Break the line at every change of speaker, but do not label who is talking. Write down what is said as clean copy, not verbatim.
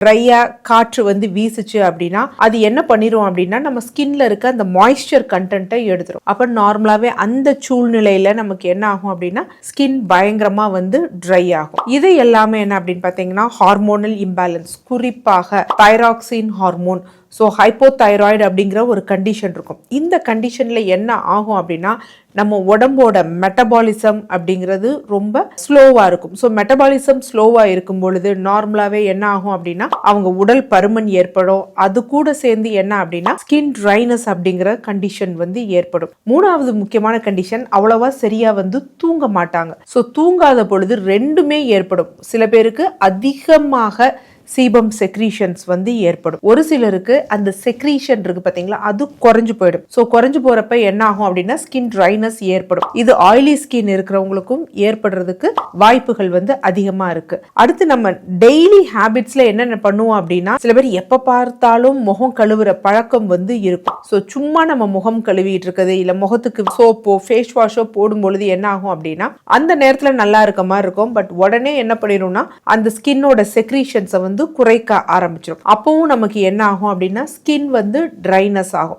ட்ரையா காற்று வந்து வீசுச்சு அப்படின்னா அது என்ன பண்ணிரும் அப்படின்னா நம்ம ஸ்கின்ல இருக்க அந்த மாய்ஸ்சர் கண்டென்ட்டை எடுத்துரும். அப்ப நார்மலாவே அந்த சூழ்நிலையில நமக்கு என்ன ஆகும் அப்படின்னா ஸ்கின் பயங்கரமா வந்து ட்ரை ஆகும். இது எல்லாமே என்ன அப்படின்னு பாத்தீங்கன்னா ஹார்மோனல் இம்பேலன்ஸ், குறிப்பாக தைராக்சின் ஹார்மோன், ஸோ ஹைப்போதைராய்டு அப்படிங்கிற ஒரு கண்டிஷன் இருக்கும். இந்த கண்டிஷனில் என்ன ஆகும் அப்படின்னா நம்ம உடம்போட மெட்டபாலிசம் அப்படிங்கிறது ரொம்ப ஸ்லோவாக இருக்கும். ஸோ மெட்டபாலிசம் ஸ்லோவாக இருக்கும் பொழுது நார்மலாகவே என்ன ஆகும் அப்படின்னா அவங்க உடல் பருமன் ஏற்படும். அது கூட சேர்ந்து என்ன அப்படின்னா ஸ்கின் ட்ரைனஸ் அப்படிங்கிற கண்டிஷன் வந்து ஏற்படும். மூணாவது முக்கியமான கண்டிஷன், அவ்வளவா சரியா வந்து தூங்க மாட்டாங்க. ஸோ தூங்காத பொழுது ரெண்டுமே ஏற்படும். சில பேருக்கு அதிகமாக சீபம் செக்ரீஷன்ஸ் வந்து ஏற்படும். ஒரு சிலருக்கு அந்த செக்ரீஷன் இருக்கு பாத்தீங்களா, அது குறைஞ்சு போயிடும். ஸோ குறைஞ்சு போறப்ப என்ன ஆகும் அப்படின்னா ஸ்கின் ட்ரைனஸ் ஏற்படும். இது ஆயிலி ஸ்கின் இருக்கிறவங்களுக்கும் ஏற்படுறதுக்கு வாய்ப்புகள் வந்து அதிகமா இருக்கு. அடுத்து நம்ம டெய்லி ஹேபிட்ஸ்ல என்னென்ன பண்ணுவோம் அப்படின்னா, சில பேர் எப்ப பார்த்தாலும் முகம் கழுவுற பழக்கம் வந்து இருக்கும். ஸோ சும்மா நம்ம முகம் கழுவிட்டு இருக்குது இல்ல முகத்துக்கு சோப்போ ஃபேஸ் வாஷோ போடும் பொழுது என்ன ஆகும் அப்படின்னா அந்த நேரத்துல நல்லா இருக்க மாதிரி இருக்கும். பட் உடனே என்ன பண்ணிடும்னா அந்த ஸ்கின்னோட செக்ரீஷன்ஸை வந்து குறைக்க ஆரம்பிச்சிடும். அப்பவும் நமக்கு என்ன ஆகும் அப்படின்னா ஸ்கின் வந்து ட்ரைனஸ் ஆகும்.